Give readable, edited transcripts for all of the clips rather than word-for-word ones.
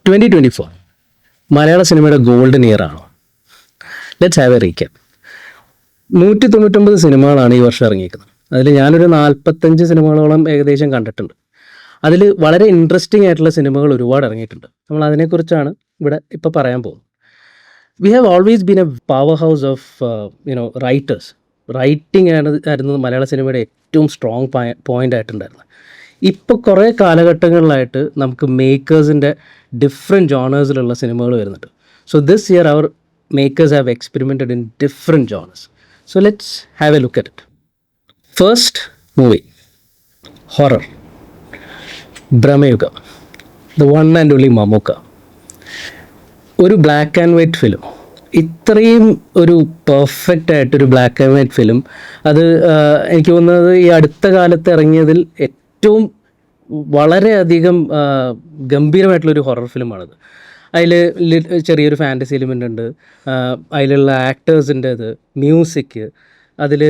2024 മലയാള സിനിമയുടെ golden year ആണോ? Let's have A recap. 199 സിനിമകളാണ് ഈ വർഷം ഇറങ്ങിയിരിക്കുന്നത്. അതിൽ ഞാനൊരു 45 സിനിമകളോളം ഏകദേശം കണ്ടിട്ടുണ്ട്. അതിൽ വളരെ ഇൻട്രസ്റ്റിംഗ് ആയിട്ടുള്ള സിനിമകൾ ഒരുപാട് ഇറങ്ങിയിട്ടുണ്ട്. നമ്മൾ അതിനെക്കുറിച്ചാണ് ഇവിടെ ഇപ്പോൾ പറയാൻ പോകുന്നത്. We have always been A power house of writers. Writing ആയിരുന്നു മലയാള സിനിമയുടെ ഏറ്റവും സ്ട്രോങ് പോയിൻ്റ് ആയിട്ടുണ്ടായിരുന്നത്. ഇപ്പോൾ കുറേ കാലഘട്ടങ്ങളിലായിട്ട് നമുക്ക് മേക്കേഴ്സിൻ്റെ ഡിഫറെൻറ്റ് ജോണേഴ്സിലുള്ള സിനിമകൾ വരുന്നുണ്ട്. So this year our makers have experimented in different genres. So let's have a look at it. First movie, horror, Bramayugam, the one and only Mammukka. ഒരു ബ്ലാക്ക് ആൻഡ് വൈറ്റ് ഫിലിം, ഇത്രയും ഒരു perfect ആയിട്ടൊരു ബ്ലാക്ക് ആൻഡ് വൈറ്റ് ഫിലിം, അത് എനിക്ക് തോന്നുന്നത് ഈ അടുത്ത കാലത്ത് ഇറങ്ങിയതിൽ ഏറ്റവും വളരെയധികം ഗംഭീരമായിട്ടുള്ളൊരു ഹൊറർ ഫിലിമാണത്. അതിൽ ചെറിയൊരു ഫാൻറ്റസി എലിമെൻ്റ് ഉണ്ട്, അതിലുള്ള ആക്ടേഴ്സിൻ്റെ ഇത്, മ്യൂസിക്, അതിൽ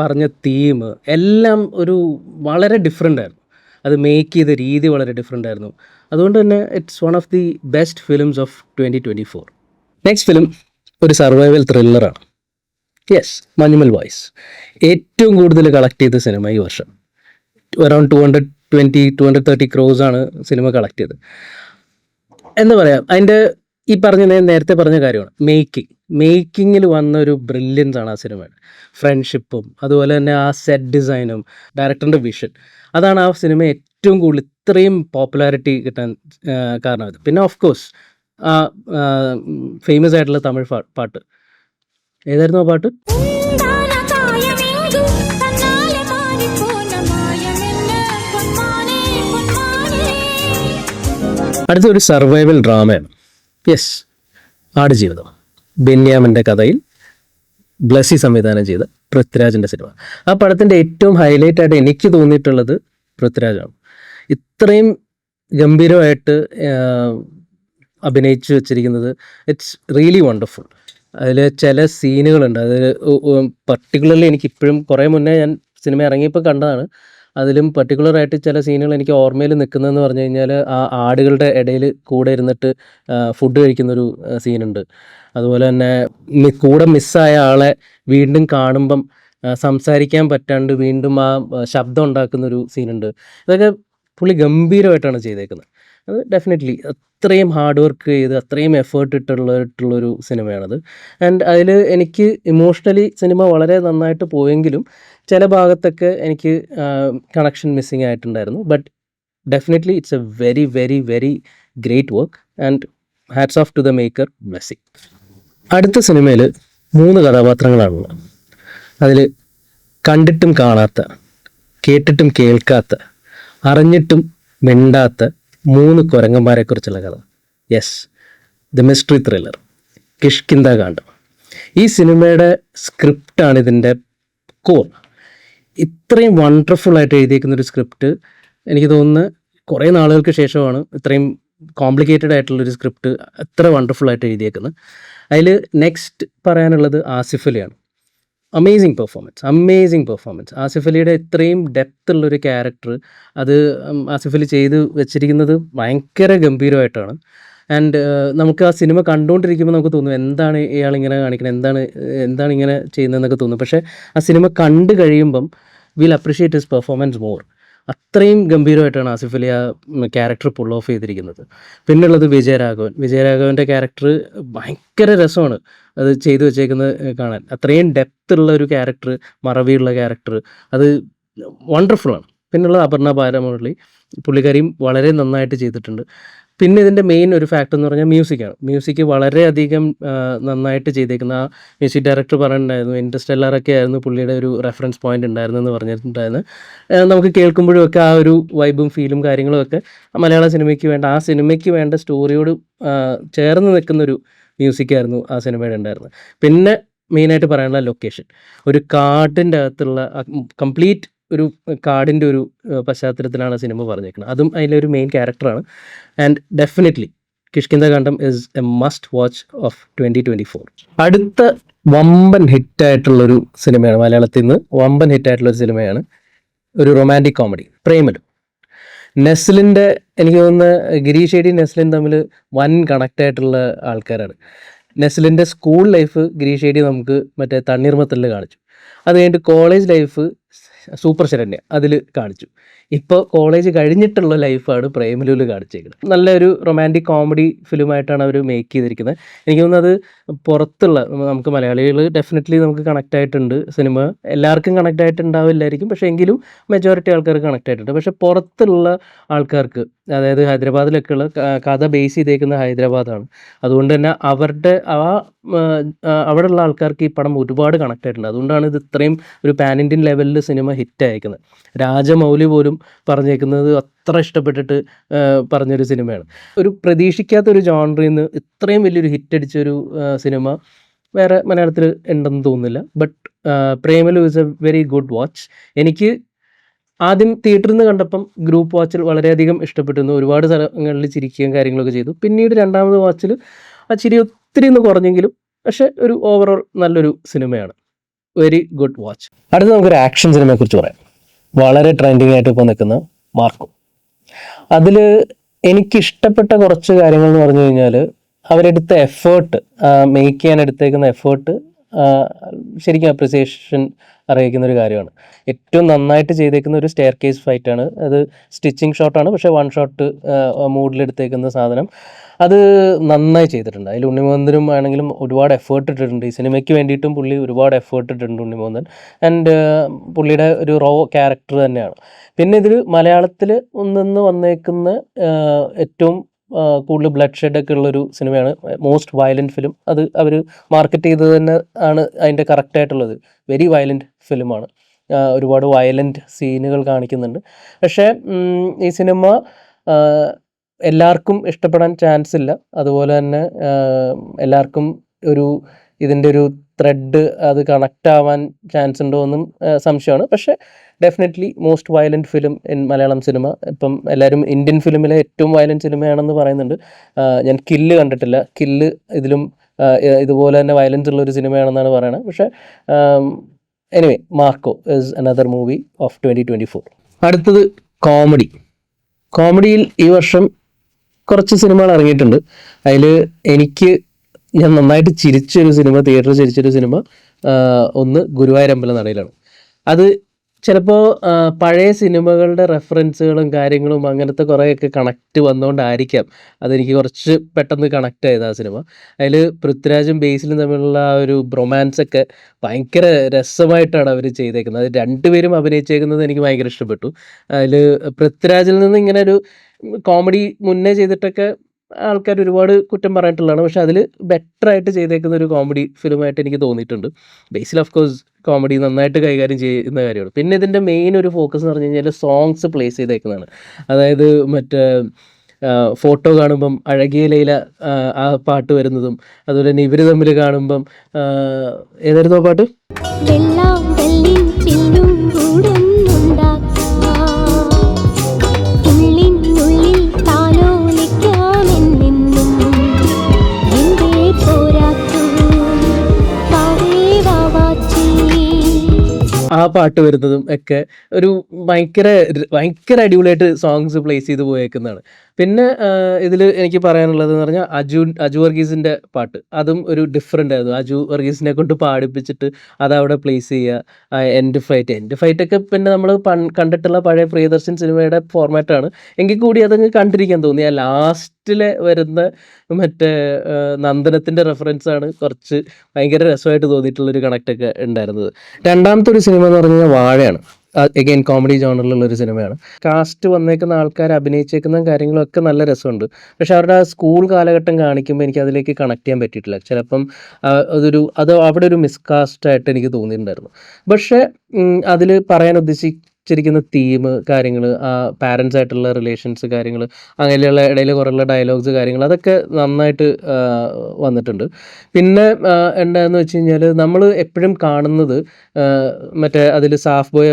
പറഞ്ഞ തീം എല്ലാം ഒരു വളരെ ഡിഫറെൻ്റ് ആയിരുന്നു. അത് മേക്ക് ചെയ്ത രീതി വളരെ ഡിഫറെൻ്റ് ആയിരുന്നു. അതുകൊണ്ട് തന്നെ it's one of the best films of 2024. Next film ഒരു സർവൈവൽ ത്രില്ലറാണ്. Yes, Manjummel boys. ഏറ്റവും കൂടുതൽ കളക്ട് ചെയ്ത സിനിമ ഈ വർഷം. അറൗണ്ട് 230 crores ആണ് സിനിമ കളക്ട് ചെയ്തത്. എന്താ പറയുക, അതിൻ്റെ ഈ നേരത്തെ പറഞ്ഞ കാര്യമാണ് മേക്കിങ്ങിൽ വന്ന ഒരു ബ്രില്യൻസ് ആണ് ആ സിനിമയുടെ. ഫ്രണ്ട്ഷിപ്പും അതുപോലെ തന്നെ ആ സെറ്റ് ഡിസൈനും ഡയറക്ടറിൻ്റെ വിഷൻ, അതാണ് ആ സിനിമ ഏറ്റവും കൂടുതൽ ഇത്രയും പോപ്പുലാരിറ്റി കിട്ടാൻ കാരണമായത്. പിന്നെ ഓഫ് കോഴ്സ് ആ ഫേമസ് ആയിട്ടുള്ള തമിഴ് പാട്ട്, ഏതായിരുന്നു ആ പാട്ട്? അടുത്തൊരു സർവൈവൽ ഡ്രാമയാണ്. യെസ്, ആടുജീവിതം. ബെന്യാമിൻ്റെ കഥയിൽ ബ്ലസ്സി സംവിധാനം ചെയ്ത പൃഥ്വിരാജിൻ്റെ സിനിമ. ആ പടത്തിൻ്റെ ഏറ്റവും ഹൈലൈറ്റ് ആയിട്ട് എനിക്ക് തോന്നിയിട്ടുള്ളത് പൃഥ്വിരാജാണ്. ഇത്രയും ഗംഭീരമായിട്ട് അഭിനയിച്ചു വെച്ചിരിക്കുന്നത്, ഇറ്റ്സ് റിയലി വണ്ടർഫുൾ. അതിൽ ചില സീനുകളുണ്ട്, അതിൽ പർട്ടിക്കുലർലി എനിക്കിപ്പോഴും കുറേ മുന്നേ ഞാൻ സിനിമ ഇറങ്ങിയപ്പോൾ കണ്ടതാണ്. അതിലും പർട്ടിക്കുലറായിട്ട് ചില സീനുകൾ എനിക്ക് ഓർമ്മയിൽ നിൽക്കുന്നതെന്ന് പറഞ്ഞു കഴിഞ്ഞാൽ, ആ ആടുകളുടെ ഇടയിൽ കൂടെ ഇരുന്നിട്ട് ഫുഡ് കഴിക്കുന്നൊരു സീനുണ്ട്. അതുപോലെ തന്നെ കൂടെ മിസ്സായ ആളെ വീണ്ടും കാണുമ്പം സംസാരിക്കാൻ പറ്റാണ്ട് വീണ്ടും ആ ശബ്ദം ഉണ്ടാക്കുന്നൊരു സീനുണ്ട്. ഇതൊക്കെ പുള്ളി ഗംഭീരമായിട്ടാണ് ചെയ്തേക്കുന്നത്. അത് ഡെഫിനറ്റ്ലി അത്രയും ഹാർഡ് വർക്ക് ചെയ്ത് അത്രയും എഫേർട്ട് ഇട്ടുള്ളൊരു സിനിമയാണത്. ആൻഡ് അതിൽ എനിക്ക് ഇമോഷണലി സിനിമ വളരെ നന്നായിട്ട് പോയെങ്കിലും ചില ഭാഗത്തൊക്കെ എനിക്ക് കണക്ഷൻ മിസ്സിങ് ആയിട്ടുണ്ടായിരുന്നു. But definitely it's A very very very great work and hats off to the maker, Blessy. അടുത്ത സിനിമയിൽ 3 കഥാപാത്രങ്ങളാണുള്ളത്. അതിൽ കണ്ടിട്ടും കാണാത്ത, കേട്ടിട്ടും കേൾക്കാത്ത, അറിഞ്ഞിട്ടും മിണ്ടാത്ത 3 കുരങ്ങന്മാരെക്കുറിച്ചുള്ള കഥ. Yes, the mystery thriller, Kishkindha Kaandam. ഈ സിനിമയുടെ സ്ക്രിപ്റ്റാണ് ഇതിൻ്റെ കോർ. ഇത്രയും വണ്ടർഫുള്ളായിട്ട് എഴുതിയിരിക്കുന്നൊരു സ്ക്രിപ്റ്റ് എനിക്ക് തോന്നുന്നത് കുറേ നാളുകൾക്ക് ശേഷമാണ് ഇത്രയും കോംപ്ലിക്കേറ്റഡ് ആയിട്ടുള്ളൊരു സ്ക്രിപ്റ്റ് എത്ര വണ്ടർഫുള്ളായിട്ട് എഴുതിയേക്കുന്നത്. അതിൽ നെക്സ്റ്റ് പറയാനുള്ളത് ആസിഫ് അലിയാണ്. Amazing performance. ആസിഫ് അലിയുടെ ഇത്രയും ഡെപ്ത് ഉള്ളൊരു ക്യാരക്ടർ അത് ആസിഫ് അലി ചെയ്ത് വെച്ചിരിക്കുന്നത് ഭയങ്കര ഗംഭീരമായിട്ടാണ്. ആൻഡ് നമുക്ക് ആ സിനിമ കണ്ടുകൊണ്ടിരിക്കുമ്പോൾ നമുക്ക് തോന്നും, എന്താണ് ഇയാളിങ്ങനെ കാണിക്കുന്നത്, എന്താണ് ഇങ്ങനെ ചെയ്യുന്നതെന്നൊക്കെ തോന്നും. പക്ഷേ ആ സിനിമ കണ്ടു കഴിയുമ്പം will appreciate his performance more. അത്രയും ഗംഭീരമായിട്ടാണ് ആസിഫ് അലി ആ ക്യാരക്ടർ പുൾ ഓഫ് ചെയ്തിരിക്കുന്നത്. പിന്നുള്ളത് വിജയരാഘവൻ്റെ ക്യാരക്ടർ ഭയങ്കര രസമാണ് അത് ചെയ്തു വെച്ചേക്കുന്നത് കാണാൻ. അത്രയും ഡെപ്ത് ഉള്ള ഒരു ക്യാരക്ടർ, മറവിയുള്ള ക്യാരക്ടർ, അത് വണ്ടർഫുള്ളാണ്. പിന്നുള്ളത് അപർണ ബാലമുരളി, പുള്ളിക്കാരിയും വളരെ നന്നായിട്ട് ചെയ്തിട്ടുണ്ട്. പിന്നെ ഇതിൻ്റെ മെയിൻ ഒരു ഫാക്ടർ എന്ന് പറഞ്ഞാൽ മ്യൂസിക് വളരെയധികം നന്നായിട്ട് ചെയ്തേക്കുന്ന. ആ മ്യൂസിക് ഡയറക്ടർ പറഞ്ഞിട്ടുണ്ടായിരുന്നു, ഇൻറ്റർസ്റ്റെല്ലാറൊക്കെ ആയിരുന്നു പുള്ളിയുടെ ഒരു റെഫറൻസ് പോയിന്റ് ഉണ്ടായിരുന്നെന്ന് പറഞ്ഞിട്ടുണ്ടായിരുന്നു. നമുക്ക് കേൾക്കുമ്പോഴും ഒക്കെ ആ ഒരു വൈബും ഫീലും കാര്യങ്ങളും ഒക്കെ മലയാള സിനിമയ്ക്ക് വേണ്ട സ്റ്റോറിയോട് ചേർന്ന് നിൽക്കുന്നൊരു മ്യൂസിക്കായിരുന്നു ആ സിനിമയുടെ ഉണ്ടായിരുന്നത്. പിന്നെ മെയിനായിട്ട് പറയാനുള്ള ലൊക്കേഷൻ, ഒരു കാടിൻ്റെ അകത്തുള്ള കംപ്ലീറ്റ് ഒരു കാടിൻ്റെ ഒരു പശ്ചാത്തലത്തിലാണ് സിനിമ പറഞ്ഞേക്കുന്നത്. അതും അതിലൊരു മെയിൻ ക്യാരക്ടറാണ്. And definitely Kishkindha Kaandam is a must watch of 2024. അടുത്ത വമ്പൻ ഹിറ്റായിട്ടുള്ളൊരു സിനിമയാണ്, മലയാളത്തിൽ നിന്ന് വമ്പൻ ഹിറ്റായിട്ടുള്ളൊരു സിനിമയാണ് ഒരു റൊമാൻറ്റിക് കോമഡി, പ്രേമലു. നെസ്ലിൻ്റെ എനിക്ക് തോന്നുന്ന ഗിരീഷ് ഷെഡി നെസ്ലിൻ തമ്മിൽ വൻ കണക്റ്റ് ആയിട്ടുള്ള ആൾക്കാരാണ്. നെസ്ലിൻ്റെ സ്കൂൾ ലൈഫ് ഗിരീഷ് ഷെഡി നമുക്ക് മറ്റേ തണ്ണീർമത്തലിൽ കാണിച്ചു. അത് കഴിഞ്ഞിട്ട് കോളേജ് ലൈഫ് സൂപ്പർ ശരണ്യ അതിൽ കാണിച്ചു. ഇപ്പോൾ കോളേജ് കഴിഞ്ഞിട്ടുള്ള ലൈഫാണ് പ്രേമലുവിൽ കാണിച്ചേക്കുന്നത്. നല്ലൊരു റൊമാൻറ്റിക് കോമഡി ഫിലിമായിട്ടാണ് അവർ മേക്ക് ചെയ്തിരിക്കുന്നത്. എനിക്ക് തോന്നുന്നത് പുറത്തുള്ള നമുക്ക് മലയാളികൾ ഡെഫിനറ്റ്ലി നമുക്ക് കണക്റ്റ് ആയിട്ടുണ്ട്. സിനിമ എല്ലാവർക്കും കണക്റ്റ് ആയിട്ടുണ്ടാവില്ലായിരിക്കും, പക്ഷേ എങ്കിലും മെജോറിറ്റി ആൾക്കാർക്ക് കണക്റ്റ് ആയിട്ടുണ്ട്. പക്ഷേ പുറത്തുള്ള ആൾക്കാർക്ക്, അതായത് ഹൈദരാബാദിലൊക്കെയുള്ള കഥ ബേസ് ചെയ്തേക്കുന്ന ഹൈദരാബാദാണ്. അതുകൊണ്ട് തന്നെ അവരുടെ അവിടെയുള്ള ആൾക്കാർക്ക് ഈ പടം ഒരുപാട് കണക്റ്റ് ആയിട്ടുണ്ട്. അതുകൊണ്ടാണ് ഇത് ഇത്രയും ഒരു പാൻ ഇന്ത്യൻ ലെവലിൽ സിനിമ ഹിറ്റ് അയക്കുന്നത്. രാജമൗലി പോലും പറഞ്ഞേക്കുന്നത് അത്ര ഇഷ്ടപ്പെട്ടിട്ട് പറഞ്ഞൊരു സിനിമയാണ്. ഒരു പ്രതീക്ഷിക്കാത്തൊരു ജോൺറിൽ നിന്ന് ഇത്രയും വലിയൊരു ഹിറ്റ് അടിച്ചൊരു സിനിമ വേറെ മലയാളത്തിൽ ഉണ്ടെന്ന് തോന്നുന്നില്ല. But Premalu is A very good watch. എനിക്ക് ആദ്യം തിയേറ്ററിൽ നിന്ന് കണ്ടപ്പം ഗ്രൂപ്പ് വാച്ചിൽ വളരെയധികം ഇഷ്ടപ്പെട്ടിരുന്നു. ഒരുപാട് സ്ഥലങ്ങളിൽ ചിരിക്കുകയും കാര്യങ്ങളൊക്കെ ചെയ്തു. പിന്നീട് രണ്ടാമത് വാച്ചിൽ ആ ചിരി ഒത്തിരി ഒന്ന് കുറഞ്ഞെങ്കിലും പക്ഷേ ഒരു ഓവറോൾ നല്ലൊരു സിനിമയാണ്. Very good watch. അടുത്ത നമുക്കൊരു ആക്ഷൻ സിനിമയെക്കുറിച്ച് പറയാം. വളരെ ട്രെൻഡിങ് ആയിട്ട് ഇപ്പോൾ നിൽക്കുന്ന മാർക്കോ. അതിൽ എനിക്കിഷ്ടപ്പെട്ട കുറച്ച് കാര്യങ്ങൾ എന്ന് പറഞ്ഞു കഴിഞ്ഞാൽ അവരെടുത്ത എഫേർട്ട്, മേക്ക് ചെയ്യാൻ എടുത്തേക്കുന്ന എഫേർട്ട് ശരിക്കും അപ്രിസിയേഷൻ അറിയിക്കുന്ന ഒരു കാര്യമാണ്. ഏറ്റവും നന്നായിട്ട് ചെയ്തേക്കുന്ന ഒരു സ്റ്റെയർ കേസ് ഫൈറ്റാണ്. അത് സ്റ്റിച്ചിങ് ഷോട്ടാണ്, പക്ഷേ വൺ ഷോട്ട് മൂഡിലെടുത്തേക്കുന്ന സാധനം അത് നന്നായി ചെയ്തിട്ടുണ്ട്. അതിൽ ഉണ്ണിമോഹനും ആണെങ്കിലും ഒരുപാട് എഫേർട്ട് ഇട്ടിട്ടുണ്ട്. ഈ സിനിമയ്ക്ക് വേണ്ടിയിട്ടും പുള്ളി ഒരുപാട് എഫേർട്ട് ഇട്ടിട്ടുണ്ട് ഉണ്ണിമോഹൻ. ആൻഡ് പുള്ളിയുടെ ഒരു റോ ക്യാരക്ടർ തന്നെയാണ്. പിന്നെ ഇതിൽ മലയാളത്തിൽ നിന്ന് വന്നേക്കുന്ന ഏറ്റവും കൂടുതൽ ബ്ലഡ് ഷെഡൊക്കെ ഉള്ളൊരു സിനിമയാണ്. Most violent film. അത് അവർ മാർക്കറ്റ് ചെയ്തത് തന്നെ ആണ് അതിൻ്റെ കറക്റ്റായിട്ടുള്ളത്. വെരി വയലൻറ്റ് ഫിലിമാണ്. ഒരുപാട് വയലൻറ്റ് സീനുകൾ കാണിക്കുന്നുണ്ട്. പക്ഷേ ഈ സിനിമ എല്ലാവർക്കും ഇഷ്ടപ്പെടാൻ ചാൻസ് ഇല്ല. അതുപോലെ തന്നെ എല്ലാവർക്കും ഇതിൻ്റെ ഒരു ത്രെഡ് അത് കണക്റ്റ് ആവാൻ ചാൻസ് ഉണ്ടോ എന്നും സംശയമാണ്. പക്ഷേ definitely most violent film in Malayalam cinema. ഇപ്പം എല്ലാവരും ഇന്ത്യൻ ഫിലിമിലെ ഏറ്റവും വയലൻറ്റ് സിനിമയാണെന്ന് പറയുന്നുണ്ട്. ഞാൻ കില്ല് കണ്ടിട്ടില്ല. കില്ല് ഇതിലും ഇതുപോലെ തന്നെ വയലൻസ് ഉള്ളൊരു സിനിമയാണെന്നാണ് പറയുന്നത്. പക്ഷേ anyway, Marco is another movie of 2024. അടുത്തത് കോമഡി. കോമഡിയിൽ ഈ വർഷം കുറച്ച് സിനിമകൾ ഇറങ്ങിയിട്ടുണ്ട്. അതിൽ ഞാൻ നന്നായിട്ട് ചിരിച്ചൊരു സിനിമ, തിയേറ്ററിൽ ചിരിച്ചൊരു സിനിമ ഒന്ന് ഗുരുവായൂരമ്പലം നടയിലാണ്. അത് ചിലപ്പോൾ പഴയ സിനിമകളുടെ റെഫറൻസുകളും കാര്യങ്ങളും അങ്ങനത്തെ കുറേയൊക്കെ കണക്റ്റ് വന്നുകൊണ്ടായിരിക്കാം അതെനിക്ക് കുറച്ച് പെട്ടെന്ന് കണക്റ്റ് ആയത് ആ സിനിമ. അതിൽ പൃഥ്വിരാജും ബേസിലും തമ്മിലുള്ള ആ ഒരു ബ്രൊമാൻസൊക്കെ ഭയങ്കര രസമായിട്ടാണ് അവർ ചെയ്തേക്കുന്നത്. അത് രണ്ടുപേരും അഭിനയിച്ചേക്കുന്നത് എനിക്ക് ഭയങ്കര ഇഷ്ടപ്പെട്ടു. അതിൽ പൃഥ്വിരാജിൽ നിന്ന് ഇങ്ങനെ ഒരു കോമഡി മുന്നേ ചെയ്തിട്ടൊക്കെ ആൾക്കാർ ഒരുപാട് കുറ്റം പറഞ്ഞിട്ടുള്ളതാണ്. പക്ഷെ അതിൽ ബെറ്ററായിട്ട് ചെയ്തേക്കുന്ന ഒരു കോമഡി ഫിലിമായിട്ട് എനിക്ക് തോന്നിയിട്ടുണ്ട്. ബേസിൽ ഓഫ് കോഴ്സ് കോമഡി നന്നായിട്ട് കൈകാര്യം ചെയ്യുന്ന കാര്യമാണ്. പിന്നെ ഇതിൻ്റെ മെയിൻ ഒരു ഫോക്കസ് എന്ന് പറഞ്ഞു കഴിഞ്ഞാൽ സോങ്സ് പ്ലേസ് ചെയ്തേക്കുന്നതാണ്. അതായത് മറ്റേ ഫോട്ടോ കാണുമ്പം അഴകിയ ലൈല ആ പാട്ട് വരുന്നതും, അതുപോലെ തന്നെ ഇവർ തമ്മിൽ കാണുമ്പം ഏതായിരുന്നു ആ പാട്ട്? ആ പാട്ട് വരുന്നതും ഒക്കെ ഒരു ഭയങ്കര അടിപൊളിയായിട്ട് സോങ്സ് പ്ലേസ് ചെയ്ത് പോയേക്കുന്നതാണ്. പിന്നെ ഇതിൽ എനിക്ക് പറയാനുള്ളത് എന്ന് പറഞ്ഞാൽ അജു വർഗീസിൻ്റെ പാട്ട്, അതും ഒരു ഡിഫറെൻ്റ് ആയിരുന്നു. അജു വർഗീസിനെ കൊണ്ട് പാടിപ്പിച്ചിട്ട് അതവിടെ പ്ലേസ് ചെയ്യുക. എൻഡ് ഫൈറ്റൊക്കെ പിന്നെ നമ്മൾ കണ്ടിട്ടുള്ള പഴയ പ്രിയദർശൻ സിനിമയുടെ ഫോർമാറ്റാണ്. എങ്കിൽ കൂടി അതങ്ങ് കണ്ടിരിക്കാൻ തോന്നി. ആ ലാസ്റ്റിലെ വരുന്ന മറ്റേ നന്ദനത്തിൻ്റെ റെഫറൻസാണ് കുറച്ച് ഭയങ്കര രസമായിട്ട് തോന്നിയിട്ടുള്ളൊരു കണക്റ്റൊക്കെ ഉണ്ടായിരുന്നത്. രണ്ടാമത്തെ ഒരു സിനിമ എന്ന് പറഞ്ഞു കഴിഞ്ഞാൽ വാഴയാണ്. എഗെയിൻ കോമഡി ജോണറിലുള്ളൊരു സിനിമയാണ്. കാസ്റ്റ് വന്നേക്കുന്ന ആൾക്കാർ അഭിനയിച്ചേക്കുന്ന കാര്യങ്ങളൊക്കെ നല്ല രസമുണ്ട്. പക്ഷെ അവരുടെ ആ സ്കൂൾ കാലഘട്ടം കാണിക്കുമ്പോൾ എനിക്ക് അതിലേക്ക് കണക്ട് ചെയ്യാൻ പറ്റിയിട്ടില്ല. ചിലപ്പം അവിടെ ഒരു മിസ്കാസ്റ്റായിട്ട് എനിക്ക് തോന്നിയിട്ടുണ്ടായിരുന്നു. പക്ഷേ അതിൽ പറയാൻ ഉദ്ദേശിച്ചിരിക്കുന്ന തീം കാര്യങ്ങൾ, ആ പാരൻസ് ആയിട്ടുള്ള റിലേഷൻസ് കാര്യങ്ങൾ, അങ്ങനെയുള്ള ഇടയിൽ കുറേയുള്ള ഡയലോഗ്സ് കാര്യങ്ങൾ, അതൊക്കെ നന്നായിട്ട് വന്നിട്ടുണ്ട്. പിന്നെ എന്താണെന്ന് വെച്ച് കഴിഞ്ഞാൽ നമ്മൾ എപ്പോഴും കാണുന്നത് മറ്റേ അതിൽ സാഫ് ബോയ്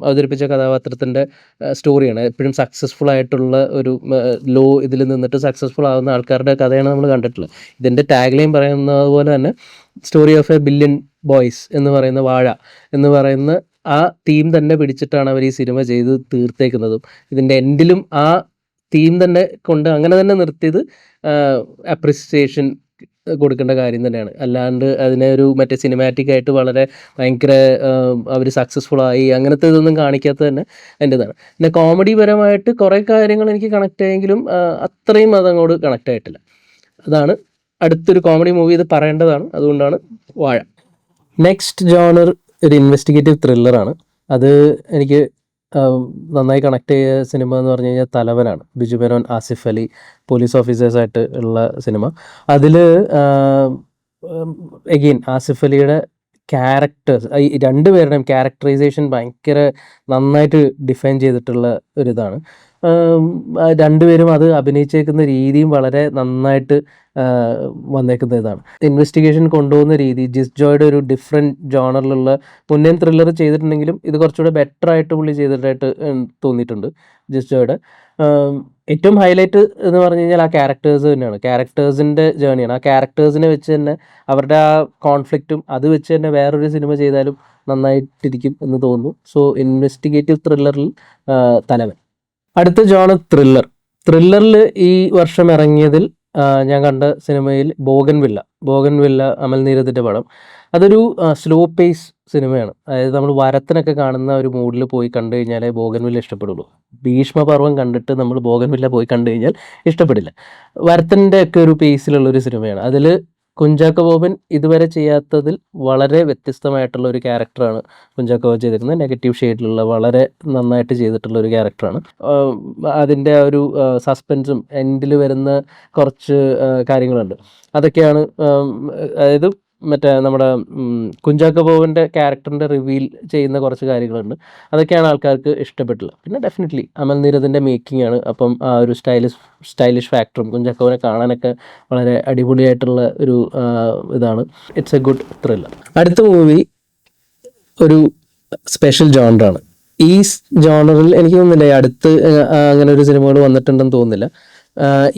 അവതരിപ്പിച്ച കഥാപാത്രത്തിൻ്റെ സ്റ്റോറിയാണ്. എപ്പോഴും സക്സസ്ഫുൾ ആയിട്ടുള്ള ഒരു ലോ ഇതിൽ നിന്നിട്ട് സക്സസ്ഫുൾ ആവുന്ന ആൾക്കാരുടെ കഥയാണ് നമ്മൾ കണ്ടിട്ടുള്ളത്. ഇതിൻ്റെ ടാഗ് ലൈൻ പറയുന്നത് പോലെ തന്നെ story of A billion boys എന്ന് പറയുന്ന വാഴ എന്ന് പറയുന്ന ആ തീം തന്നെ പിടിച്ചിട്ടാണ് അവർ ഈ സിനിമ ചെയ്ത് തീർത്തേക്കുന്നതും ഇതിൻ്റെ എൻഡിലും ആ തീം തന്നെ കൊണ്ട് അങ്ങനെ തന്നെ നിർത്തിയത് അപ്രിസിയേഷൻ കൊടുക്കേണ്ട കാര്യം തന്നെയാണ്. അല്ലാണ്ട് അതിനെ ഒരു മറ്റേ സിനിമാറ്റിക് ആയിട്ട് വളരെ ഭയങ്കര അവർ സക്സസ്ഫുൾ ആയി അങ്ങനത്തെ ഇതൊന്നും കാണിക്കാത്തത് തന്നെ എൻ്റെ ഇതാണ്. പിന്നെ കോമഡി പരമായിട്ട് കുറേ കാര്യങ്ങൾ എനിക്ക് കണക്ട് ആയെങ്കിലും അത്രയും അതങ്ങോട്ട് കണക്ട് ആയിട്ടില്ല. അതാണ് അടുത്തൊരു കോമഡി മൂവി, ഇത് പറയേണ്ടതാണ്, അതുകൊണ്ടാണ് വാഴ. നെക്സ്റ്റ് ജോണർ ഒരു ഇൻവെസ്റ്റിഗേറ്റീവ് ത്രില്ലറാണ്. അത് എനിക്ക് നന്നായി കണക്ട് ചെയ്ത സിനിമ എന്ന് പറഞ്ഞു കഴിഞ്ഞാൽ തലവനാണ്. ബിജു മേനോൻ, ആസിഫ് അലി പോലീസ് ഓഫീസേഴ്സായിട്ട് ഉള്ള സിനിമ. അതിൽ എഗെയിൻ ആസിഫ് അലിയുടെ ക്യാരക്ടേഴ്സ്, ഈ രണ്ടുപേരുടെയും ക്യാരക്ടറൈസേഷൻ ഭയങ്കര നന്നായിട്ട് ഡിഫൈൻ ചെയ്തിട്ടുള്ള ഒരിതാണ്. രണ്ടുപേരും അത് അഭിനയിച്ചേക്കുന്ന രീതിയും വളരെ നന്നായിട്ട് വന്നേക്കുന്ന ഇതാണ്. ഇൻവെസ്റ്റിഗേഷൻ കൊണ്ടുപോകുന്ന രീതി, ജിസ് ജോയുടെ ഒരു ഡിഫറെൻറ്റ് ജോണറിലുള്ള, മുന്നേ ത്രില്ലർ ചെയ്തിട്ടുണ്ടെങ്കിലും ഇത് കുറച്ചുകൂടെ ബെറ്റർ ആയിട്ട് പുള്ളി ചെയ്തിട്ടായിട്ട് തോന്നിയിട്ടുണ്ട് ജിസ് ജോയുടെ. ഏറ്റവും ഹൈലൈറ്റ് എന്ന് പറഞ്ഞു കഴിഞ്ഞാൽ ആ ക്യാരക്ടേഴ്സ് തന്നെയാണ്, ക്യാരക്ടേഴ്സിൻ്റെ ജേണിയാണ്. ആ ക്യാരക്ടേഴ്സിനെ വെച്ച് തന്നെ അവരുടെ ആ കോൺഫ്ലിക്റ്റും അത് വെച്ച് തന്നെ വേറൊരു സിനിമ ചെയ്താലും നന്നായിട്ടിരിക്കും എന്ന് തോന്നുന്നു. സോ ഇൻവെസ്റ്റിഗേറ്റീവ് ത്രില്ലറിൽ തലവൻ. അടുത്ത ജോണർ ത്രില്ലറിൽ ഈ വർഷം ഇറങ്ങിയതിൽ ഞാൻ കണ്ട സിനിമയിൽ ബോഗൻവില്ല അമൽ നീരദിൻ്റെ പടം. അതൊരു സ്ലോ പേസ് സിനിമയാണ്. അതായത് നമ്മൾ വരത്തിനൊക്കെ കാണുന്ന ഒരു മൂഡിൽ പോയി കണ്ടു കഴിഞ്ഞാലേ ബോഗൻവില്ല ഇഷ്ടപ്പെടുള്ളൂ. ഭീഷ്മപർവം കണ്ടിട്ട് നമ്മൾ ബോഗൻവില്ല പോയി കണ്ടു കഴിഞ്ഞാൽ ഇഷ്ടപ്പെടില്ല. വരത്തിൻ്റെ ഒക്കെ ഒരു പേസിലുള്ളൊരു സിനിമയാണ്. അതിൽ കുഞ്ചാക്കോ ബോബൻ ഇതുവരെ ചെയ്യാത്തതിൽ വളരെ വ്യത്യസ്തമായിട്ടുള്ള ഒരു ക്യാരക്ടറാണ് കുഞ്ചാക്കോ ബോബൻ ചെയ്തിരുന്നത്. നെഗറ്റീവ് ഷെയ്ഡിലുള്ള വളരെ നന്നായിട്ട് ചെയ്തിട്ടുള്ള ഒരു ക്യാരക്ടറാണ്. അതിൻ്റെ ആ ഒരു സസ്പെൻസും എൻഡിൽ വരുന്ന കുറച്ച് കാര്യങ്ങളുണ്ട്. അതൊക്കെയാണ് അതായത് മറ്റേ നമ്മുടെ കുഞ്ചാക്കോ ബോബൻ്റെ ക്യാരക്ടറിൻ്റെ റിവീൽ ചെയ്യുന്ന കുറച്ച് കാര്യങ്ങളുണ്ട്. അതൊക്കെയാണ് ആൾക്കാർക്ക് ഇഷ്ടപ്പെട്ടില്ല. പിന്നെ ഡെഫിനറ്റ്ലി അമൽ നീരദിൻ്റെ മേക്കിംഗ് ആണ്. അപ്പം ആ ഒരു സ്റ്റൈലിഷ് ഫാക്ടറും കുഞ്ചാക്കോവിനെ കാണാനൊക്കെ വളരെ അടിപൊളിയായിട്ടുള്ള ഒരു ഇതാണ്. It's A good thriller. അടുത്ത മൂവി ഒരു സ്പെഷ്യൽ ജോണറാണ്. ഈ ജോണറിൽ എനിക്ക് തോന്നുന്നില്ല അടുത്ത് അങ്ങനെ ഒരു സിനിമകൾ വന്നിട്ടുണ്ടെന്ന് തോന്നുന്നില്ല.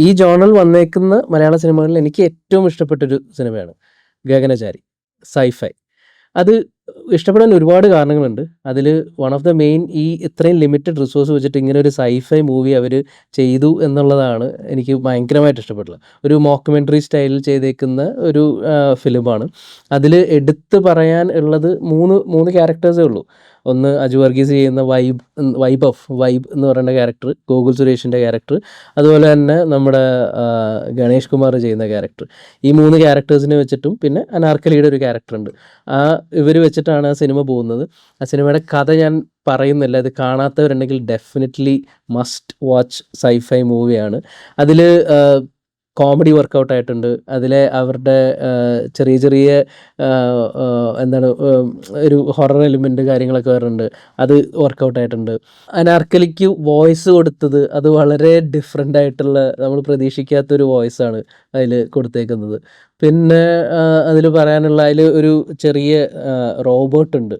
ഈ ജോണറിൽ വന്നേക്കുന്ന മലയാള സിനിമകളിൽ എനിക്ക് ഏറ്റവും ഇഷ്ടപ്പെട്ടൊരു സിനിമയാണ് ഗഗനചാരി, സൈഫൈ. അത് ഇഷ്ടപ്പെടാൻ ഒരുപാട് കാരണങ്ങളുണ്ട്. അതിൽ വൺ ഓഫ് ദ മെയിൻ, ഈ ഇത്രയും ലിമിറ്റഡ് റിസോഴ്സ് വെച്ചിട്ട് ഇങ്ങനെ ഒരു സൈഫൈ മൂവി അവർ ചെയ്തു എന്നുള്ളതാണ് എനിക്ക് ഭയങ്കരമായിട്ട് ഇഷ്ടപ്പെട്ടുള്ളത്. ഒരു മോക്കുമെൻ്ററി സ്റ്റൈലിൽ ചെയ്തേക്കുന്ന ഒരു ഫിലിമാണ്. അതിൽ എടുത്ത് പറയാൻ ഉള്ളത് മൂന്ന് ക്യാരക്ടേഴ്സേ ഉള്ളൂ. ഒന്ന് അജു വർഗീസ് ചെയ്യുന്ന വൈബ് എന്ന് പറയുന്ന ക്യാരക്ടർ, ഗോകുൽ സുരേഷിൻ്റെ ക്യാരക്ടർ, അതുപോലെ തന്നെ നമ്മുടെ ഗണേഷ് കുമാർ ചെയ്യുന്ന ക്യാരക്ടർ. ഈ 3 ക്യാരക്ടേഴ്സിനെ വെച്ചിട്ടും പിന്നെ അനാർക്കലിയുടെ ഒരു ക്യാരക്ടറുണ്ട്. ഇവർ വെച്ചിട്ടാണ് ആ സിനിമ പോകുന്നത്. ആ സിനിമയുടെ കഥ ഞാൻ പറയുന്നില്ല, ഇത് കാണാത്തവരുണ്ടെങ്കിൽ ഡെഫിനറ്റ്ലി മസ്റ്റ് വാച്ച് സൈഫൈ മൂവിയാണ്. അതിൽ കോമഡി വർക്കൗട്ടായിട്ടുണ്ട്. അതിലെ അവരുടെ ചെറിയ എന്താണ് ഒരു ഹൊറർ എലിമെൻ്റ് കാര്യങ്ങളൊക്കെ വരുന്നുണ്ട്, അത് വർക്കൗട്ടായിട്ടുണ്ട്. അനാർക്കലിക്ക് വോയിസ് കൊടുത്തത് അത് വളരെ ഡിഫറെൻ്റ് ആയിട്ടുള്ള, നമ്മൾ പ്രതീക്ഷിക്കാത്തൊരു വോയിസാണ് അതിൽ കൊടുത്തേക്കുന്നത്. പിന്നെ അതിൽ പറയാനുള്ള, അതിൽ ഒരു ചെറിയ റോബോട്ടുണ്ട്,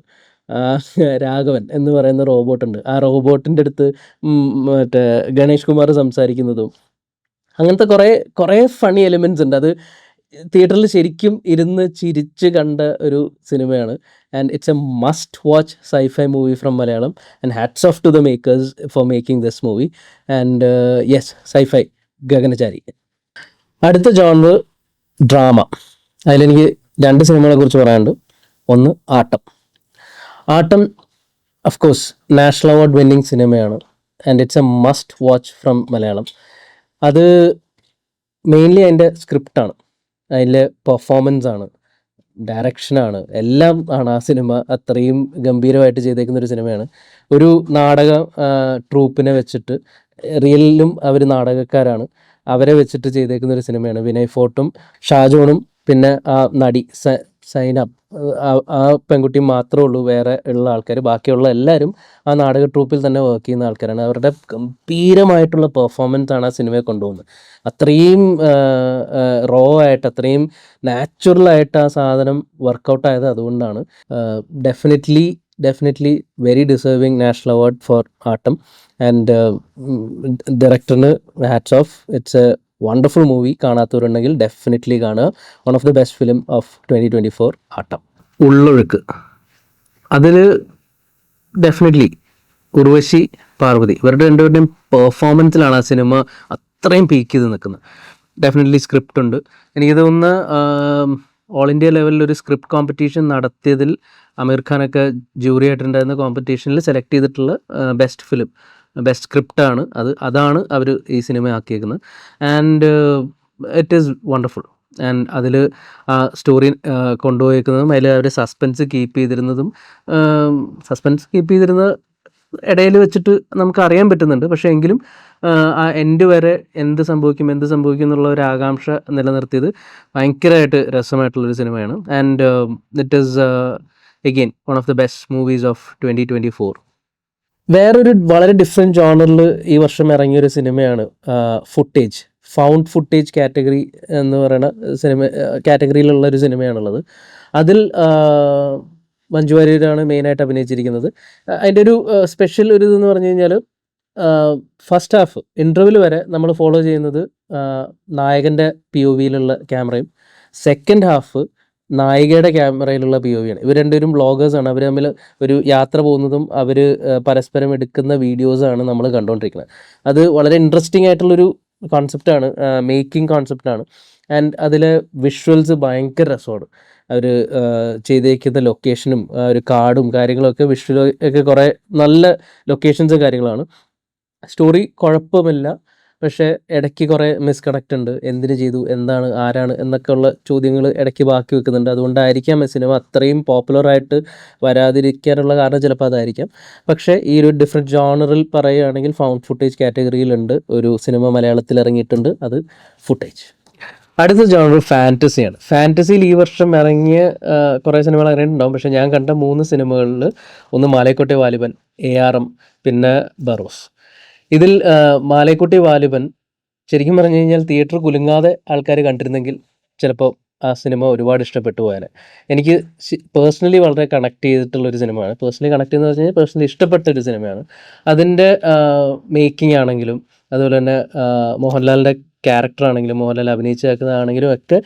രാഘവൻ എന്ന് പറയുന്ന റോബോട്ടുണ്ട്. ആ റോബോട്ടിൻ്റെ അടുത്ത് മറ്റേ ഗണേഷ് കുമാർ സംസാരിക്കുന്നതും അങ്ങനത്തെ കുറേ ഫണി എലിമെൻറ്റ്സ് ഉണ്ട്. അത് തിയേറ്ററിൽ ശരിക്കും ഇരുന്ന് ചിരിച്ച് കണ്ട ഒരു സിനിമയാണ്. And it's a must watch sci-fi movie from Malayalam. And hats off to the makers for making this movie. And yes, sci-fi, Gaganachari. അടുത്ത ജോണർ ഡ്രാമ. അതിലെനിക്ക് 2 സിനിമകളെ കുറിച്ച് പറയാനുണ്ട്. ഒന്ന് Aattam of course national award winning സിനിമയാണ്. And it's a must watch from Malayalam. അത് mainly അതിൻ്റെ സ്ക്രിപ്റ്റാണ്, അതിലെ പെർഫോമൻസാണ്, ഡയറക്ഷനാണ്, എല്ലാം ആണ് ആ സിനിമ അത്രയും ഗംഭീരമായിട്ട് ചെയ്തേക്കുന്ന ഒരു സിനിമയാണ്. ഒരു നാടക ട്രൂപ്പിനെ വെച്ചിട്ട്, റിയലിലും അവർ നാടകക്കാരാണ്, അവരെ വെച്ചിട്ട് ചെയ്തേക്കുന്ന ഒരു സിനിമയാണ്. വിനയ് ഫോർട്ടും ഷാജോണും പിന്നെ ആ നടി സൈനബ്, ആ പെൺകുട്ടി മാത്രമേ ഉള്ളൂ വേറെ ഉള്ള ആൾക്കാർ. ബാക്കിയുള്ള എല്ലാവരും ആ നാടക ട്രൂപ്പിൽ തന്നെ വർക്ക് ചെയ്യുന്ന ആൾക്കാരാണ്. അവരുടെ ഗംഭീരമായിട്ടുള്ള പെർഫോമൻസാണ് ആ സിനിമയെ കൊണ്ടുപോകുന്നത്. അത്രയും റോ ആയിട്ട്, അത്രയും നാച്ചുറലായിട്ട് ആ സാധനം വർക്കൗട്ടായത് അതുകൊണ്ടാണ്. Definitely very deserving national award for Aattam. And ഡയറക്ടറിന് hats off. It's a wonderful movie. കാണാത്തവരുണ്ടെങ്കിൽ ഡെഫിനറ്റ്ലി കാണുക. One of the best film of 2024 Aattam. Ullozhukku. അതിൽ ഡെഫിനറ്റ്ലി ഉർവശി പാർവതി ഇവരുടെ രണ്ടുപേരുടെയും പെർഫോമൻസിലാണ് ആ സിനിമ അത്രയും പീക്ക് ചെയ്ത് നിൽക്കുന്നത്. ഡെഫിനറ്റ്ലി സ്ക്രിപ്റ്റ് ഉണ്ട്. എനിക്ക് തോന്നുന്ന ഓൾ ഇന്ത്യ ലെവലിൽ ഒരു സ്ക്രിപ്റ്റ് കോമ്പറ്റീഷൻ നടത്തിയതിൽ അമീർ ഖാനൊക്കെ ജൂറി ആയിട്ടുണ്ടായിരുന്ന കോമ്പറ്റീഷനിൽ സെലക്ട് ചെയ്തിട്ടുള്ള ബെസ്റ്റ് ഫിലിം, ബെസ്റ്റ് സ്ക്രിപ്റ്റാണ് അതാണ് അവർ ഈ സിനിമ ആക്കിയേക്കുന്നത്. And it is wonderful. And അതിൽ ആ സ്റ്റോറി കൊണ്ടുപോയിരിക്കുന്നതും അതിൽ അവർ സസ്പെൻസ് കീപ്പ് ചെയ്തിരുന്നതും ഇടയിൽ വെച്ചിട്ട് നമുക്ക് അറിയാൻ പറ്റുന്നുണ്ട്. പക്ഷേ എങ്കിലും ആ എൻഡ് വരെ എന്ത് സംഭവിക്കും എന്നുള്ള ഒരു ആകാംക്ഷ നിലനിർത്തിയത് ഭയങ്കരമായിട്ട് രസമായിട്ടുള്ളൊരു സിനിമയാണ്. And it is again one of the best movies of 2024. വേറൊരു വളരെ ഡിഫറെൻറ്റ് ജോണറിൽ ഈ വർഷം ഇറങ്ങിയൊരു സിനിമയാണ് ഫുട്ടേജ്. ഫൗണ്ട് ഫുട്ടേജ് കാറ്റഗറി എന്ന് പറയുന്ന കാറ്റഗറിയിലുള്ള ഒരു സിനിമയാണുള്ളത്. അതിൽ മഞ്ജു വാര്യരാണ് മെയിനായിട്ട് അഭിനയിച്ചിരിക്കുന്നത്. അതിൻ്റെ ഒരു സ്പെഷ്യൽ ഒരു ഇതെന്ന് പറഞ്ഞു കഴിഞ്ഞാൽ ഫസ്റ്റ് ഹാഫ് ഇൻ്റർവെൽ വരെ നമ്മൾ ഫോളോ ചെയ്യുന്നത് നായകൻ്റെ POVയിലുള്ള ക്യാമറയും, സെക്കൻഡ് ഹാഫ് നായികയുടെ ക്യാമറയിലുള്ള POVയാണ്. ഇവർ രണ്ടുപേരും വ്ളോഗേഴ്സാണ്. അവർ തമ്മിൽ ഒരു യാത്ര പോകുന്നതും അവർ പരസ്പരം എടുക്കുന്ന വീഡിയോസാണ് നമ്മൾ കണ്ടുകൊണ്ടിരിക്കുന്നത്. അത് വളരെ ഇൻട്രസ്റ്റിംഗ് ആയിട്ടുള്ളൊരു കോൺസെപ്റ്റാണ്, മേക്കിംഗ് കോൺസെപ്റ്റാണ്. ആൻഡ് അതിലെ വിഷ്വൽസ് ഭയങ്കര രസമാണ്. അവർ ചെയ്തേക്കുന്ന ലൊക്കേഷനും ഒരു കാടും കാര്യങ്ങളൊക്കെ വിഷ്വലൊക്കെ കുറേ നല്ല ലൊക്കേഷൻസും കാര്യങ്ങളാണ്. സ്റ്റോറി കുഴപ്പമില്ല, പക്ഷേ ഇടയ്ക്ക് കുറേ മിസ്കണക്റ്റ് ഉണ്ട്. എന്തിന് ചെയ്തു, എന്താണ്, ആരാണ് എന്നൊക്കെ ഉള്ള ചോദ്യങ്ങൾ ഇടയ്ക്ക് ബാക്കി വെക്കുന്നുണ്ട്. അതുകൊണ്ടായിരിക്കാം ഈ സിനിമ അത്രയും പോപ്പുലറായിട്ട് വരാതിരിക്കാനുള്ള കാരണം ചിലപ്പോൾ അതായിരിക്കാം. പക്ഷേ ഈ ഒരു ഡിഫറെൻറ്റ് ജോണറിൽ പറയുകയാണെങ്കിൽ ഫൗണ്ട് ഫുട്ടേജ് കാറ്റഗറിയിലുണ്ട് ഒരു സിനിമ മലയാളത്തിൽ ഇറങ്ങിയിട്ടുണ്ട്, അത് ഫുട്ടേജ്. അടുത്ത ജോണർ ഫാൻറ്റസിയാണ്. ഫാൻറ്റസിയിൽ ഈ വർഷം ഇറങ്ങിയ കുറേ സിനിമകൾ ഇറങ്ങിയിട്ടുണ്ടാവും. പക്ഷേ ഞാൻ കണ്ട 3 സിനിമകളിൽ ഒന്ന് മാലൈക്കോട്ടെ വാലിബൻ, ARM, പിന്നെ ബറോസ്. ഇതിൽ മാലൈക്കോട്ടെ വാലിബൻ ശരിക്കും പറഞ്ഞു കഴിഞ്ഞാൽ തിയേറ്റർ കുലുങ്ങാതെ ആൾക്കാർ കണ്ടിരുന്നെങ്കിൽ ചിലപ്പോൾ ആ സിനിമ ഒരുപാട് ഇഷ്ടപ്പെട്ടു പോയാൽ. എനിക്ക് പേഴ്സണലി വളരെ കണക്ട് ചെയ്തിട്ടുള്ളൊരു സിനിമയാണ്. പേഴ്സണലി കണക്ട് ചെയ്യുന്നത് പറഞ്ഞു കഴിഞ്ഞാൽ പേഴ്സണലി ഇഷ്ടപ്പെട്ടൊരു സിനിമയാണ്. അതിൻ്റെ മേക്കിംഗ് ആണെങ്കിലും അതുപോലെ തന്നെ മോഹൻലാലിൻ്റെ ക്യാരക്ടറാണെങ്കിലും മോഹൻലാൽ അഭിനയിച്ചേക്കുന്നതാണെങ്കിലും ഒക്കെ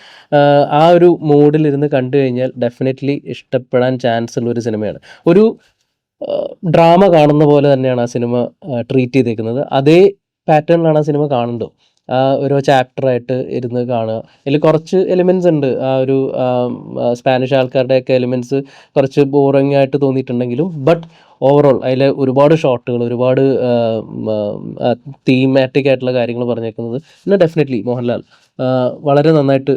ആ ഒരു മൂഡിലിരുന്ന് കണ്ടു കഴിഞ്ഞാൽ ഡെഫിനറ്റ്ലി ഇഷ്ടപ്പെടാൻ ചാൻസ് ഉള്ളൊരു സിനിമയാണ്. ഒരു ഡ്രാമ കാണുന്ന പോലെ തന്നെയാണ് ആ സിനിമ ട്രീറ്റ് ചെയ്തേക്കുന്നത്. അതേ പാറ്റേണിലാണ് ആ സിനിമ കാണുന്നത്. ഓരോ ചാപ്റ്ററായിട്ട് ഇരുന്ന് കാണുക. അതിൽ കുറച്ച് എലിമെൻറ്റ്സ് ഉണ്ട്, ആ ഒരു സ്പാനിഷ് ആൾക്കാരുടെയൊക്കെ എലിമെൻറ്റ്സ് കുറച്ച് ബോറിംഗ് ആയിട്ട് തോന്നിയിട്ടുണ്ടെങ്കിലും ബട്ട് ഓവറോൾ അതിൽ ഒരുപാട് ഷോട്ടുകൾ, ഒരുപാട് തീമാറ്റിക് ആയിട്ടുള്ള കാര്യങ്ങൾ പറഞ്ഞേക്കുന്നത്. പിന്നെ ഡെഫിനറ്റ്ലി മോഹൻലാൽ വളരെ നന്നായിട്ട്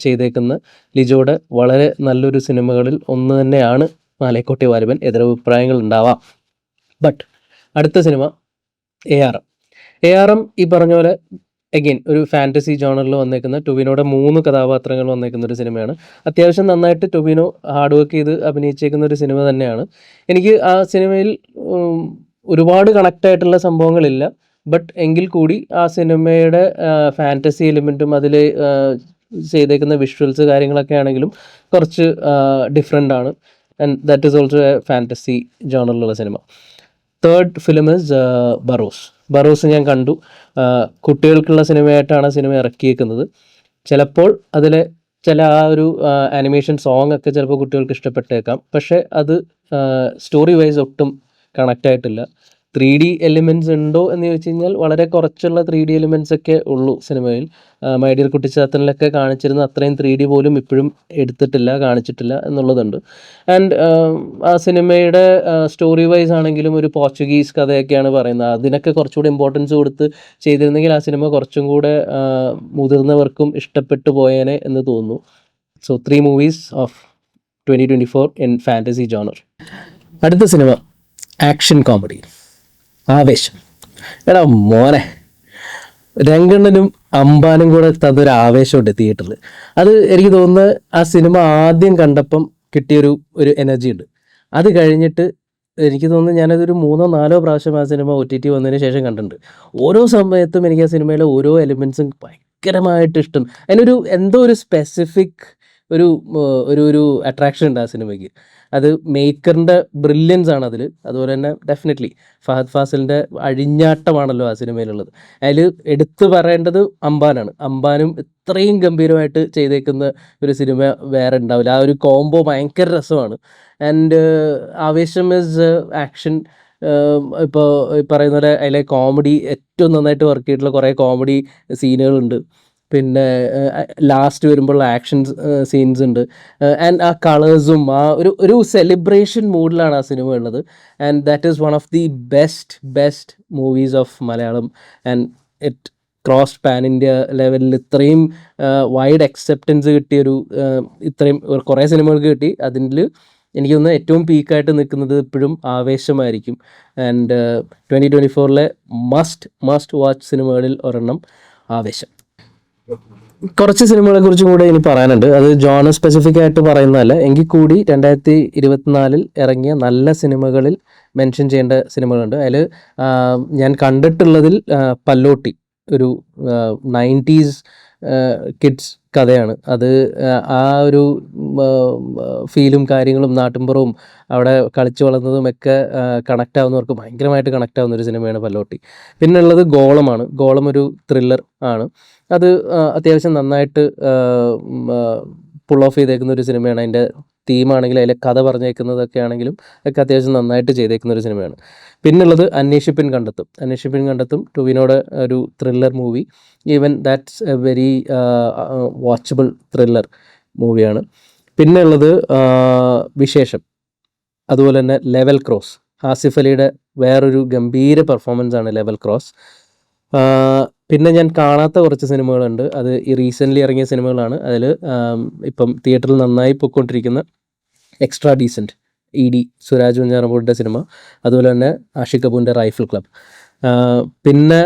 ചെയ്തേക്കുന്ന ലിജോയുടെ വളരെ നല്ലൊരു സിനിമകളിൽ ഒന്ന് തന്നെയാണ് മാലൈക്കോട്ടെ വാലിബൻ. എതിരഭിപ്രായങ്ങൾ ഉണ്ടാവാം. ബട്ട് അടുത്ത സിനിമ ARM. ഈ പറഞ്ഞ പോലെ അഗെയിൻ ഒരു ഫാൻറ്റസി ജോണറിൽ വന്നേക്കുന്ന ടൊവിനോയുടെ 3 കഥാപാത്രങ്ങൾ വന്നേക്കുന്ന ഒരു സിനിമയാണ്. അത്യാവശ്യം നന്നായിട്ട് ടൊവിനോ ഹാർഡ് വർക്ക് ചെയ്ത് അഭിനയിച്ചേക്കുന്ന ഒരു സിനിമ തന്നെയാണ്. എനിക്ക് ആ സിനിമയിൽ ഒരുപാട് കണക്റ്റായിട്ടുള്ള സംഭവങ്ങളില്ല. ബട്ട് എങ്കിൽ കൂടി ആ സിനിമയുടെ ഫാൻറ്റസി എലിമെൻറ്റും അതിൽ ചെയ്തേക്കുന്ന വിഷ്വൽസ് കാര്യങ്ങളൊക്കെ ആണെങ്കിലും കുറച്ച് ഡിഫറെൻ്റ് ആണ്. And that is also a fantasy ജോണറിലുള്ള സിനിമ. തേർഡ് ഫിലിം ഇസ് ബറോസ് ഞാൻ കണ്ടു. കുട്ടികൾക്കുള്ള സിനിമയായിട്ടാണ് സിനിമ ഇറക്കിയേക്കുന്നത്. ചിലപ്പോൾ അതിലെ ചില ആ ഒരു ആനിമേഷൻ സോങ് ഒക്കെ ചിലപ്പോൾ കുട്ടികൾക്ക് ഇഷ്ടപ്പെട്ടേക്കാം. പക്ഷേ അത് സ്റ്റോറി വൈസ് ഒട്ടും കണക്റ്റ് ആയിട്ടില്ല. 3D എലിമെൻറ്റ്സ് ഉണ്ടോ എന്ന് ചോദിച്ചു കഴിഞ്ഞാൽ വളരെ കുറച്ചുള്ള 3D എലിമെൻറ്റ്സ് ഒക്കെ ഉള്ളൂ സിനിമയിൽ. മൈ ഡിയർ കുട്ടിച്ചാത്തനിലൊക്കെ കാണിച്ചിരുന്ന അത്രയും 3D പോലും ഇപ്പോഴും കാണിച്ചിട്ടില്ല എന്നുള്ളതുണ്ട്. ആൻഡ് ആ സിനിമയുടെ സ്റ്റോറി വൈസ് ആണെങ്കിലും ഒരു പോർച്ചുഗീസ് കഥയൊക്കെയാണ് പറയുന്നത്. അതിനൊക്കെ കുറച്ചുകൂടി ഇമ്പോർട്ടൻസ് കൊടുത്ത് ചെയ്തിരുന്നെങ്കിൽ ആ സിനിമ കുറച്ചും കൂടെ മുതിർന്നവർക്കും ഇഷ്ടപ്പെട്ടു പോയേനെ എന്ന് തോന്നുന്നു. So 3 movies of 2024 in fantasy genre. അടുത്ത സിനിമ ആക്ഷൻ കോമഡി ആവേശം. എടാ മോനെ, രംഗണ്ണനും അമ്പാനും കൂടെ തന്നൊരു ആവേശമുണ്ട് തിയേറ്ററിൽ. അത് എനിക്ക് തോന്നുന്നത് ആ സിനിമ ആദ്യം കണ്ടപ്പം കിട്ടിയൊരു എനർജി ഉണ്ട്. അത് കഴിഞ്ഞിട്ട് എനിക്ക് തോന്നുന്നു ഞാനതൊരു 3-4 പ്രാവശ്യം ആ സിനിമ OTT വന്നതിന് ശേഷം കണ്ടിട്ടുണ്ട്. ഓരോ സമയത്തും എനിക്ക് ആ സിനിമയിലെ ഓരോ എലിമെൻറ്റ്സും ഭയങ്കരമായിട്ട് ഇഷ്ടം. അതിനൊരു എന്തോ ഒരു സ്പെസിഫിക് ഒരു അട്രാക്ഷൻ ഉണ്ട് ആ സിനിമയ്ക്ക്. അത് മേക്കറിൻ്റെ ബ്രില്യൻസ് ആണ് അതിൽ. അതുപോലെ തന്നെ ഡെഫിനറ്റ്ലി ഫഹദ് ഫാസിലിൻ്റെ അഴിഞ്ഞാട്ടമാണല്ലോ ആ സിനിമയിലുള്ളത്. അതിൽ എടുത്തു പറയേണ്ടത് അംബാനാണ്. അംബാനും ഇത്രയും ഗംഭീരമായിട്ട് ചെയ്തേക്കുന്ന ഒരു സിനിമ വേറെ ഉണ്ടാവില്ല. ആ ഒരു കോംബോ ഭയങ്കര രസമാണ്. ആൻഡ് ആവേശം ഇസ് ആക്ഷൻ. ഇപ്പോൾ പറയുന്ന പോലെ അതിലെ കോമഡി ഏറ്റവും നന്നായിട്ട് വർക്ക് ചെയ്തിട്ടുള്ള കുറേ കോമഡി സീനുകളുണ്ട്. പിന്നെ ലാസ്റ്റ് വരുമ്പോൾ ആക്ഷൻ സീൻസ് ഉണ്ട്. ആൻഡ് ആ കളേഴ്സും ആ ഒരു സെലിബ്രേഷൻ മൂഡിലാണ് ആ സിനിമ ഉള്ളത്. And that is one of the best movies of Malayalam. And it cross pan India ലെവലിൽ ഇത്രയും വൈഡ് അക്സെപ്റ്റൻസ് കിട്ടിയൊരു ഇത്രയും കുറേ സിനിമകൾക്ക് കിട്ടി. അതിൽ എനിക്ക് തോന്നുന്നു ഏറ്റവും പീക്കായിട്ട് നിൽക്കുന്നത് ഇപ്പോഴും ആവേശമായിരിക്കും. ആൻഡ് 2024 മസ്റ്റ് വാച്ച് സിനിമകളിൽ ഒരെണ്ണം ആവേശം. കുറച്ച് സിനിമകളെ കുറിച്ചും കൂടെ ഇനി പറയാനുണ്ട്. അത് ജോണർ സ്പെസിഫിക് ആയിട്ട് പറയുന്നതല്ല, എങ്കിൽ കൂടി 2024 ഇറങ്ങിയ നല്ല സിനിമകളിൽ മെൻഷൻ ചെയ്യേണ്ട സിനിമകളുണ്ട്. അതിൽ ഞാൻ കണ്ടിട്ടുള്ളതിൽ പല്ലോട്ടി ഒരു 90s കിഡ്സ് കഥയാണ്. അത് ആ ഒരു ഫീലും കാര്യങ്ങളും നാട്ടിൻപുറവും അവിടെ കളിച്ചു വളർന്നതും ഒക്കെ കണക്റ്റ് ആവുന്നവർക്ക് ഭയങ്കരമായിട്ട് കണക്റ്റ് ആവുന്ന ഒരു സിനിമയാണ് പല്ലോട്ടി. പിന്നെ ഉള്ളത് ഗോളമാണ്. ഗോളം ഒരു ത്രില്ലർ ആണ്. അത് അത്യാവശ്യം നന്നായിട്ട് പുൾ ഓഫ് ചെയ്തേക്കുന്ന ഒരു സിനിമയാണ്. അതിൻ്റെ തീമാണെങ്കിലും അതിലെ കഥ പറഞ്ഞേക്കുന്നതൊക്കെ ആണെങ്കിലും ഒക്കെ അത്യാവശ്യം നന്നായിട്ട് ചെയ്തേക്കുന്ന ഒരു സിനിമയാണ്. പിന്നുള്ളത് അന്വേഷിപ്പിൻ കണ്ടെത്തും ടൊവിനോയുടെ ഒരു thriller movie. Even that's A very watchable thriller മൂവിയാണ്. പിന്നെ ഉള്ളത് വിശേഷം, അതുപോലെ തന്നെ ലെവൽ ക്രോസ്. ആസിഫ് അലിയുടെ വേറൊരു ഗംഭീര പെർഫോമൻസ് ആണ് ലെവൽ ക്രോസ്. പിന്നെ ഞാൻ കാണാത്ത കുറച്ച് സിനിമകളുണ്ട്. അത് ഈ റീസെൻ്റ്ലി ഇറങ്ങിയ സിനിമകളാണ്. അതിൽ ഇപ്പം തിയേറ്ററിൽ നന്നായി പൊയ്ക്കൊണ്ടിരിക്കുന്ന എക്സ്ട്രാ ഡീസൻറ്റ്, ED സുരാജ് വെഞ്ഞാറമൂടിൻ്റെ സിനിമ. അതുപോലെ തന്നെ ആഷിഖ് കപൂറിൻ്റെ റൈഫിൾ ക്ലബ്. പിന്നെ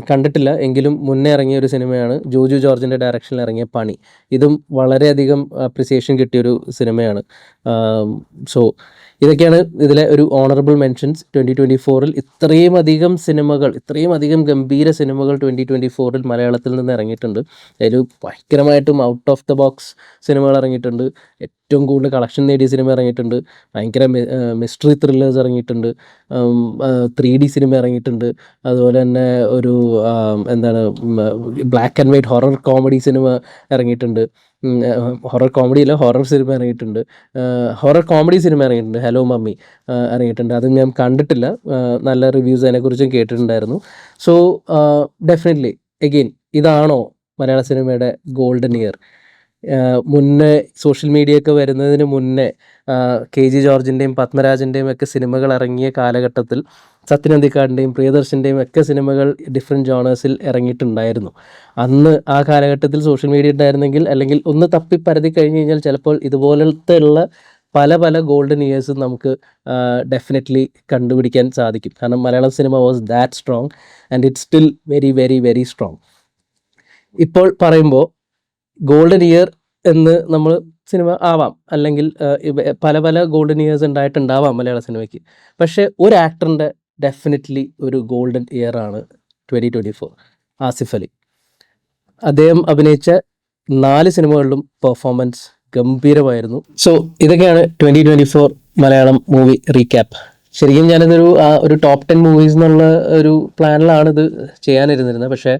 കണ്ടിട്ടില്ല എങ്കിലും മുന്നേ ഇറങ്ങിയ ഒരു സിനിമയാണ് ജോജു ജോർജിൻ്റെ ഡയറക്ഷനിൽ ഇറങ്ങിയ പണി. ഇതും വളരെയധികം അപ്രിസിയേഷൻ കിട്ടിയൊരു സിനിമയാണ്. സോ ഇതൊക്കെയാണ് ഇതിലെ ഒരു ഓണറബിൾ മെൻഷൻസ്. 2024 ഇത്രയും അധികം ഗംഭീര സിനിമകൾ 2024 മലയാളത്തിൽ നിന്ന് ഇറങ്ങിയിട്ടുണ്ട്. അതിൽ ഭയങ്കരമായിട്ടും ഔട്ട് ഓഫ് ദ ബോക്സ് സിനിമകൾ ഇറങ്ങിയിട്ടുണ്ട്. ഏറ്റവും കൂടുതൽ കളക്ഷൻ നേടിയ സിനിമ ഇറങ്ങിയിട്ടുണ്ട്. ഭയങ്കര മിസ്റ്ററി ത്രില്ലേഴ്സ് ഇറങ്ങിയിട്ടുണ്ട്. 3D സിനിമ ഇറങ്ങിയിട്ടുണ്ട്. അതുപോലെ തന്നെ ഒരു black and white horror comedy cinema ഇറങ്ങിയിട്ടുണ്ട്. ഹൊറർ കോമഡി അല്ല, ഹൊറർ സിനിമ ഇറങ്ങിയിട്ടുണ്ട്. ഹൊറർ കോമഡി സിനിമ ഇറങ്ങിയിട്ടുണ്ട്, ഹലോ മമ്മി ഇറങ്ങിയിട്ടുണ്ട്. അത് ഞാൻ കണ്ടിട്ടില്ല. നല്ല റിവ്യൂസ് അതിനെക്കുറിച്ചും കേട്ടിട്ടുണ്ടായിരുന്നു. സോ ഡെഫിനറ്റ്ലി എഗെയിൻ ഇതാണോ മലയാള സിനിമയുടെ ഗോൾഡൻ ഇയർ? മുന്നേ സോഷ്യൽ മീഡിയയൊക്കെ വരുന്നതിന് മുന്നേ KG ജോർജിൻ്റെയും പത്മരാജൻ്റെയും ഒക്കെ സിനിമകൾ ഇറങ്ങിയ കാലഘട്ടത്തിൽ സത്യനന്ദിക്കാടിൻ്റെയും പ്രിയദർശൻ്റെയും ഒക്കെ സിനിമകൾ ഡിഫറെൻറ്റ് ജോണേഴ്സിൽ ഇറങ്ങിയിട്ടുണ്ടായിരുന്നു. അന്ന് ആ കാലഘട്ടത്തിൽ സോഷ്യൽ മീഡിയ ഉണ്ടായിരുന്നെങ്കിൽ, അല്ലെങ്കിൽ ഒന്ന് തപ്പി പരതി കഴിഞ്ഞ് കഴിഞ്ഞാൽ ചിലപ്പോൾ ഇതുപോലത്തെ ഉള്ള പല ഗോൾഡൻ ഇയേഴ്സും നമുക്ക് ഡെഫിനറ്റ്ലി കണ്ടുപിടിക്കാൻ സാധിക്കും. കാരണം Malayalam cinema was that strong and it's still very very very strong. ഇപ്പോൾ പറയുമ്പോൾ ഗോൾഡൻ ഇയർ എന്ന് നമ്മൾ സിനിമ ആവാം, അല്ലെങ്കിൽ പല ഗോൾഡൻ ഇയേഴ്സ് ഉണ്ടായിട്ടുണ്ടാവാം മലയാള സിനിമയ്ക്ക്. പക്ഷേ ഒരു ആക്ടറിൻ്റെ ഡെഫിനറ്റ്ലി ഒരു ഗോൾഡൻ ഇയർ ആണ് 2024. ആസിഫ് അലി. അദ്ദേഹം അഭിനയിച്ച 4 സിനിമകളിലും പെർഫോമൻസ് ഗംഭീരമായിരുന്നു. സോ ഇതൊക്കെയാണ് 2024 മലയാളം മൂവി റീക്യാപ്പ്. ശരിക്കും ഞാനിതൊരു ടോപ്പ് 10 മൂവീസ് എന്നുള്ള ഒരു പ്ലാനിലാണ് ഇത് ചെയ്യാനിരുന്നിരുന്നത്. പക്ഷേ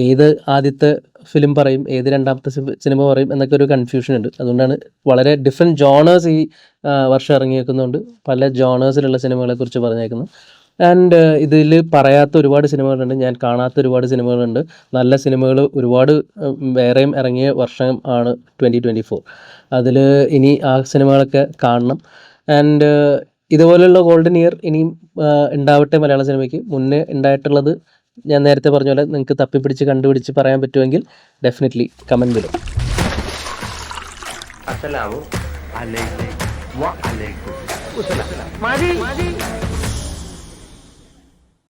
ഏത് ആദ്യത്തെ ഫിലിം പറയും, ഏത് രണ്ടാമത്തെ സിനിമ പറയും എന്നൊക്കെ ഒരു കൺഫ്യൂഷൻ ഉണ്ട്. അതുകൊണ്ടാണ് വളരെ ഡിഫറെൻറ്റ് ജോണേഴ്സ് ഈ വർഷം ഇറങ്ങിയേക്കുന്നതുകൊണ്ട് പല ജോണേഴ്സിലുള്ള സിനിമകളെ കുറിച്ച് പറഞ്ഞേക്കുന്നു. ആൻഡ് ഇതിൽ പറയാത്ത ഒരുപാട് സിനിമകളുണ്ട്, ഞാൻ കാണാത്ത ഒരുപാട് സിനിമകളുണ്ട്. നല്ല സിനിമകൾ ഒരുപാട് വേറെയും ഇറങ്ങിയ വർഷം ആണ് 2024. അതിൽ ഇനി ആ സിനിമകളൊക്കെ കാണണം. ആൻഡ് ഇതുപോലെയുള്ള ഗോൾഡൻ ഇയർ ഇനിയും ഉണ്ടാവട്ടെ മലയാള സിനിമയ്ക്ക്. മുന്നേ ഉണ്ടായിട്ടുള്ളത് ഞാൻ നേരത്തെ പറഞ്ഞ പോലെ നിങ്ങൾക്ക് തപ്പിപ്പിടിച്ച് കണ്ടുപിടിച്ച് പറയാൻ പറ്റുമെങ്കിൽ ഡെഫിനറ്റ്ലി കമൻറ്റ് വരും. അസ്സലാമു അലൈക്കും വ അലൈക്കും.